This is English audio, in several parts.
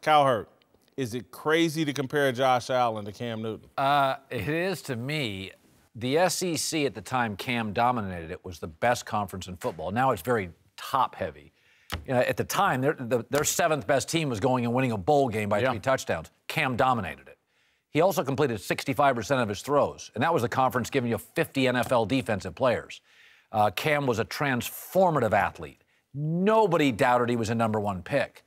Cowherd, is it crazy to compare Josh Allen to Cam Newton? It is to me. The SEC at the time Cam dominated it was the best conference in football. Now it's very top-heavy. You know, at the time, their seventh best team was going and winning a bowl game by 3 touchdowns. Cam dominated it. He also completed 65% of his throws, and that was the conference giving you 50 NFL defensive players. Cam was a transformative athlete. Nobody doubted he was a #1 pick.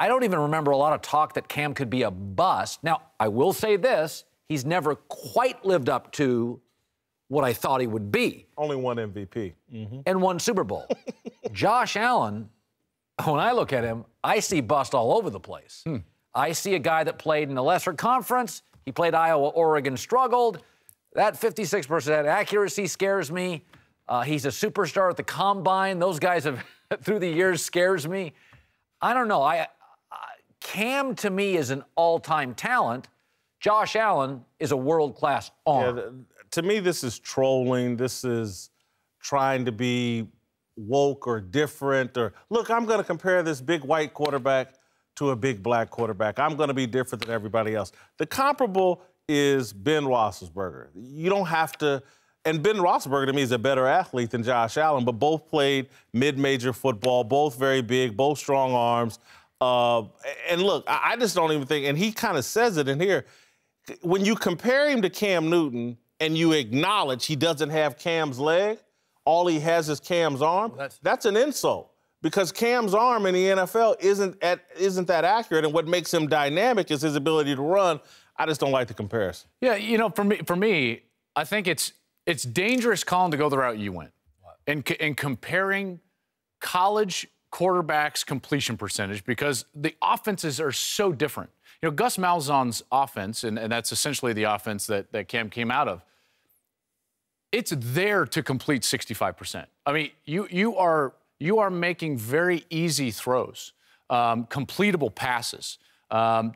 I don't even remember a lot of talk that Cam could be a bust. Now, I will say this. He's never quite lived up to what I thought he would be. Only 1 MVP. And 1 Super Bowl. Josh Allen, when I look at him, I see bust all over the place. I see a guy that played in a lesser conference. He played Iowa, Oregon, struggled. That 56% accuracy scares me. He's a superstar at the combine. Those guys have, through the years, scares me. I don't know. Cam, to me, is an all-time talent. Josh Allen is a world-class arm. Yeah, to me, this is trolling. This is trying to be woke or different. Or, look, I'm going to compare this big white quarterback to a big black quarterback. I'm going to be different than everybody else. The comparable is Ben Roethlisberger. You don't have to... And Ben Roethlisberger, to me, is a better athlete than Josh Allen, but both played mid-major football, both very big, both strong arms. And look, I just don't even think, and he kind of says it in here, when you compare him to Cam Newton and you acknowledge he doesn't have Cam's leg, all he has is Cam's arm, that's an insult. Because Cam's arm in the NFL isn't that accurate, and what makes him dynamic is his ability to run. I just don't like the comparison. Yeah, you know, for me, I think it's dangerous, Colin, to go the route you went. In comparing college quarterbacks' completion percentage, because the offenses are so different. You know, Gus Malzahn's offense, and that's essentially the offense that Cam came out of, it's there to complete 65%. I mean, you are making very easy throws, completable passes,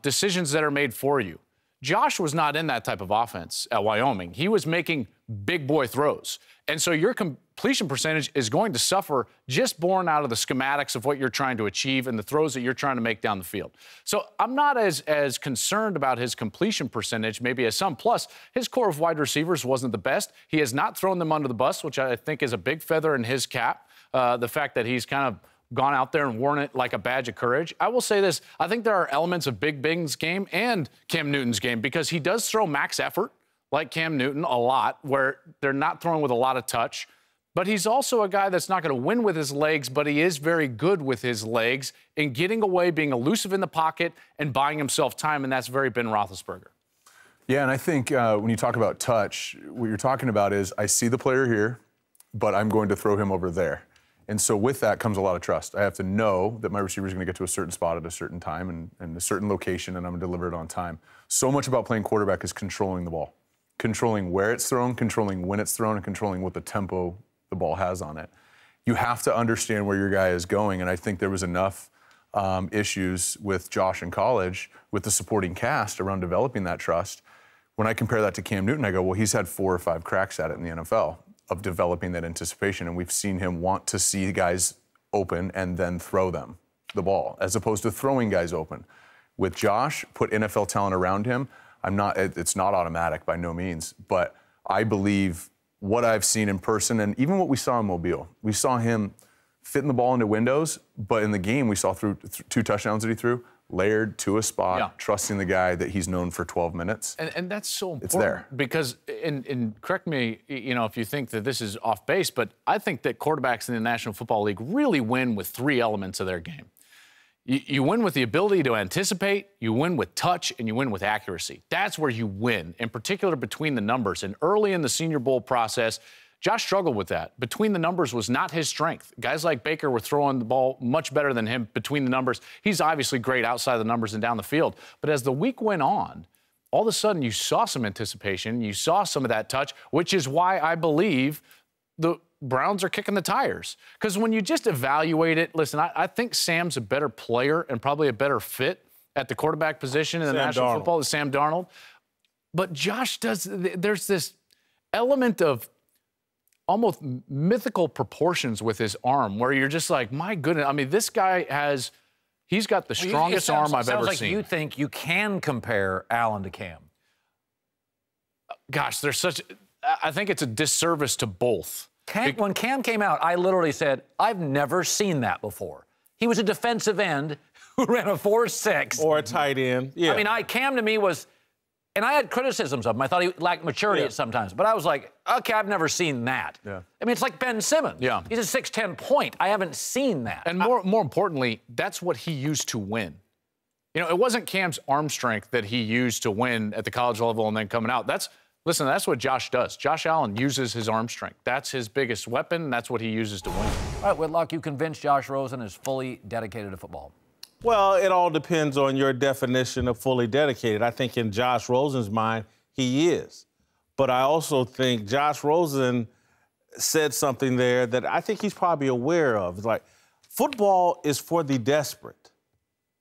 decisions that are made for you. Josh was not in that type of offense at Wyoming. He was making big boy throws. And so your completion percentage is going to suffer just born out of the schematics of what you're trying to achieve and the throws that you're trying to make down the field. So I'm not as concerned about his completion percentage maybe as some. Plus, his core of wide receivers wasn't the best. He has not thrown them under the bus, which I think is a big feather in his cap. The fact that he's kind of gone out there and worn it like a badge of courage. I will say this. I think there are elements of Big Ben's game and Cam Newton's game because he does throw max effort like Cam Newton a lot, where they're not throwing with a lot of touch. But he's also a guy that's not going to win with his legs, but he is very good with his legs in getting away, being elusive in the pocket, and buying himself time, and that's very Ben Roethlisberger. Yeah, and I think when you talk about touch, what you're talking about is I see the player here, but I'm going to throw him over there. And so with that comes a lot of trust. I have to know that my receiver is going to get to a certain spot at a certain time and a certain location, and I'm going to deliver it on time. So much about playing quarterback is controlling the ball. Controlling where it's thrown, controlling when it's thrown, and controlling what the tempo the ball has on it. You have to understand where your guy is going, and I think there was enough issues with Josh in college with the supporting cast around developing that trust. When I compare that to Cam Newton, I go, well, he's had 4 or 5 cracks at it in the NFL of developing that anticipation, and we've seen him want to see guys open and then throw them the ball, as opposed to throwing guys open. With Josh, put NFL talent around him, it's not automatic by no means, but I believe what I've seen in person and even what we saw in Mobile, we saw him fitting the ball into windows, but in the game we saw through 2 touchdowns that he threw, layered to a spot, trusting the guy that he's known for 12 minutes. And that's so important. It's there. Because, and correct me, you know, if you think that this is off base, but I think that quarterbacks in the National Football League really win with 3 elements of their game. You win with the ability to anticipate, you win with touch, and you win with accuracy. That's where you win, in particular between the numbers. And early in the Senior Bowl process, Josh struggled with that. Between the numbers was not his strength. Guys like Baker were throwing the ball much better than him between the numbers. He's obviously great outside the numbers and down the field. But as the week went on, all of a sudden you saw some anticipation, you saw some of that touch, which is why I believe the Browns are kicking the tires. Because when you just evaluate it, listen, I think Sam's a better player and probably a better fit at the quarterback position in the National Football than Sam Darnold. But Josh there's this element of almost mythical proportions with his arm where you're just like, my goodness, I mean, this guy has He's got the strongest arm I've ever like seen. You think you can compare Allen to Cam? Gosh, I think it's a disservice to both. When Cam came out, I literally said, I've never seen that before. He was a defensive end who ran a 4.6. Or a tight end. Yeah. I mean, Cam to me was, and I had criticisms of him. I thought he lacked maturity at sometimes. But I was like, okay, I've never seen that. Yeah. I mean, it's like Ben Simmons. Yeah. He's a 6'10" point. I haven't seen that. And more importantly, that's what he used to win. You know, it wasn't Cam's arm strength that he used to win at the college level and then coming out. Listen, that's what Josh does. Josh Allen uses his arm strength. That's his biggest weapon. That's what he uses to win. All right, Whitlock, you convinced Josh Rosen is fully dedicated to football. Well, it all depends on your definition of fully dedicated. I think in Josh Rosen's mind, he is. But I also think Josh Rosen said something there that I think he's probably aware of. It's like, football is for the desperate.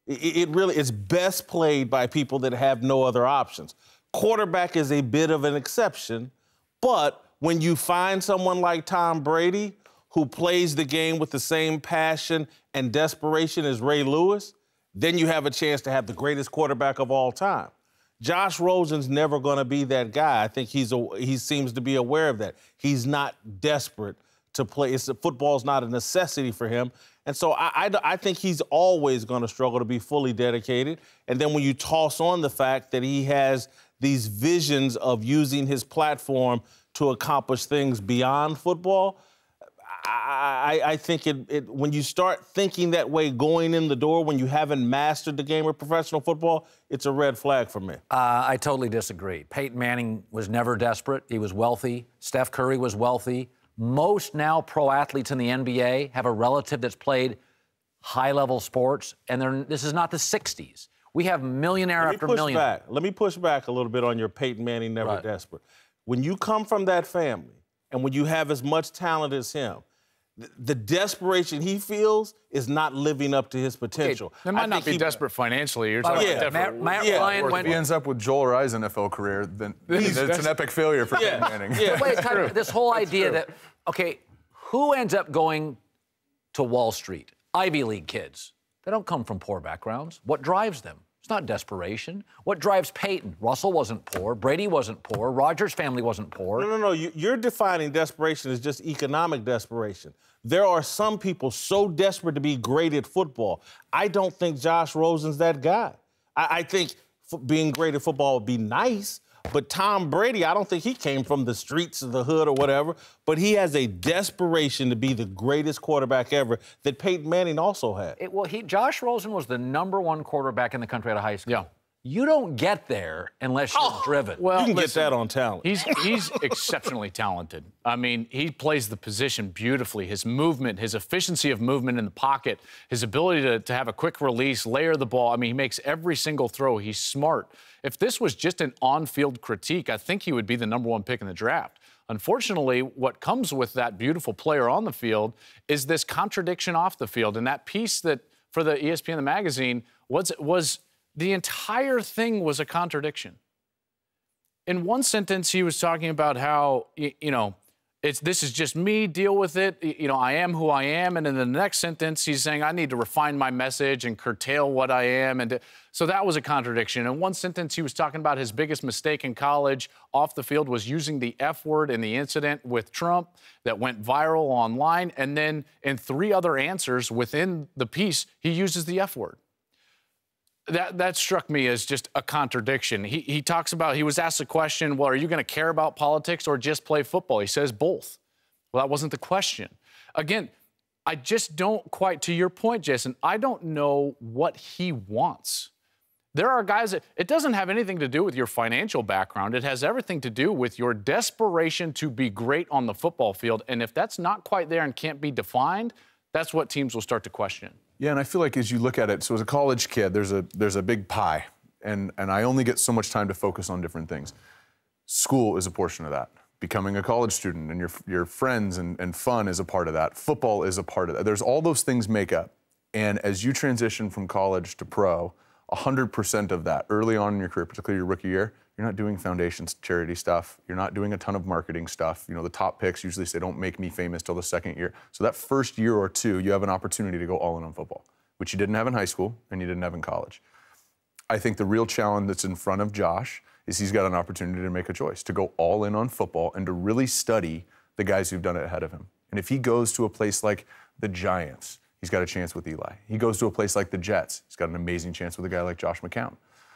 It really is best played by people that have no other options. Quarterback is a bit of an exception, but when you find someone like Tom Brady who plays the game with the same passion and desperation as Ray Lewis, then you have a chance to have the greatest quarterback of all time. Josh Rosen's never going to be that guy. I think he seems to be aware of that. He's not desperate to play. Football's not a necessity for him. And so I think he's always going to struggle to be fully dedicated. And then when you toss on the fact that he has these visions of using his platform to accomplish things beyond football, I think when you start thinking that way going in the door, when you haven't mastered the game of professional football, it's a red flag for me. I totally disagree. Peyton Manning was never desperate. He was wealthy. Steph Curry was wealthy. Most now pro athletes in the NBA have a relative that's played high-level sports, and this is not the 60s. We have millionaire after millionaire. Let me push back a little bit on your Peyton Manning never desperate. When you come from that family and when you have as much talent as him, the desperation he feels is not living up to his potential. It might not be desperate financially. You're talking about Matt Ryan if he ends up with Joel Rye's NFL career, then it's an epic failure for Peyton Manning. Yeah. Wait, this whole idea that, okay, who ends up going to Wall Street? Ivy League kids. They don't come from poor backgrounds. What drives them? It's not desperation. What drives Peyton? Russell wasn't poor. Brady wasn't poor. Rodgers' family wasn't poor. No. You're defining desperation as just economic desperation. There are some people so desperate to be great at football. I don't think Josh Rosen's that guy. I think being great at football would be nice, but Tom Brady, I don't think he came from the streets of the hood or whatever, but he has a desperation to be the greatest quarterback ever that Peyton Manning also had. Josh Rosen was the #1 quarterback in the country out of high school. Yeah. You don't get there unless you're driven. Well, you can get that on talent. He's exceptionally talented. I mean, he plays the position beautifully. His movement, his efficiency of movement in the pocket, his ability to have a quick release, layer the ball. I mean, he makes every single throw. He's smart. If this was just an on-field critique, I think he would be the #1 pick in the draft. Unfortunately, what comes with that beautiful player on the field is this contradiction off the field. And that piece that for the ESPN the magazine was the entire thing was a contradiction. In one sentence, he was talking about how, this is just me, deal with it. I am who I am. And in the next sentence, he's saying, I need to refine my message and curtail what I am. And so that was a contradiction. In one sentence, he was talking about his biggest mistake in college off the field was using the F word in the incident with Trump that went viral online. And then in 3 other answers within the piece, he uses the F word. That struck me as just a contradiction. He talks about, he was asked a question, well, are you going to care about politics or just play football? He says both. Well, that wasn't the question. Again, I just don't quite, to your point, Jason, I don't know what he wants. There are guys that, it doesn't have anything to do with your financial background. It has everything to do with your desperation to be great on the football field. And if that's not quite there and can't be defined, that's what teams will start to question. Yeah, and I feel like as you look at it, so as a college kid, there's a big pie, and I only get so much time to focus on different things. School is a portion of that. Becoming a college student and your friends and fun is a part of that. Football is a part of that. There's all those things make up. And as you transition from college to pro, 100% of that early on in your career, particularly your rookie year, you're not doing foundations, charity stuff. You're not doing a ton of marketing stuff. The top picks usually say, don't make me famous till the second year. So that first year or two, you have an opportunity to go all in on football. which he didn't have in high school and he didn't have in college. I think the real challenge that's in front of Josh is he's got an opportunity to make a choice, to go all in on football and to really study the guys who've done it ahead of him. And if he goes to a place like the Giants, he's got a chance with Eli. He goes to a place like the Jets, he's got an amazing chance with a guy like Josh McCown.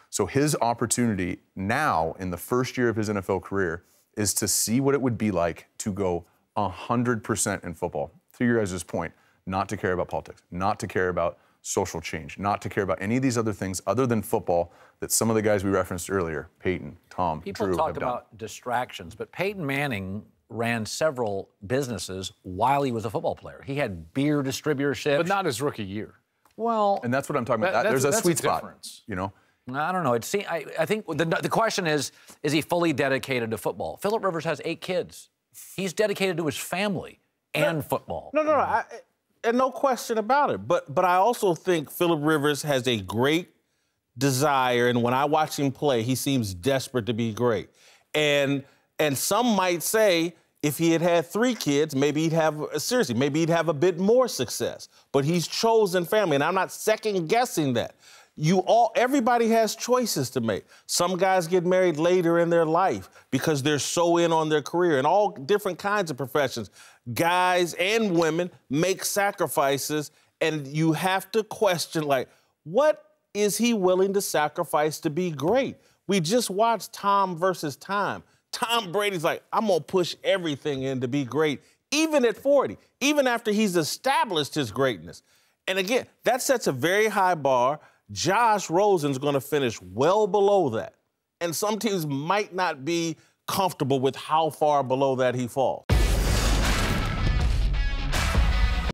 So his opportunity now, in the first year of his NFL career, is to see what it would be like to go 100% in football. To your guys' point, not to care about politics, not to care about social change, not to care about any of these other things other than football that some of the guys we referenced earlier, Peyton, Tom, People Drew, talk have done. about distractions, but Peyton Manning ran several businesses while he was a football player. He had beer distributorships. But not his rookie year. Well, And that's what I'm talking about. There's a sweet spot, difference. you know? I don't know. I think the question is he fully dedicated to football? Philip Rivers has 8 kids. He's dedicated to his family and football. No. And no question about it. But I also think Philip Rivers has a great desire, and when I watch him play, he seems desperate to be great. And some might say if he had had 3 kids, maybe he'd have a bit more success. But he's chosen family, and I'm not second guessing that. Everybody has choices to make. Some guys get married later in their life because they're so in on their career. In all different kinds of professions, guys and women make sacrifices, and you have to question, like, what is he willing to sacrifice to be great? We just watched Tom versus Time. Tom Brady's like, I'm going to push everything in to be great, even at 40, even after he's established his greatness. And again, that sets a very high bar. Josh Rosen's going to finish well below that. And some teams might not be comfortable with how far below that he falls.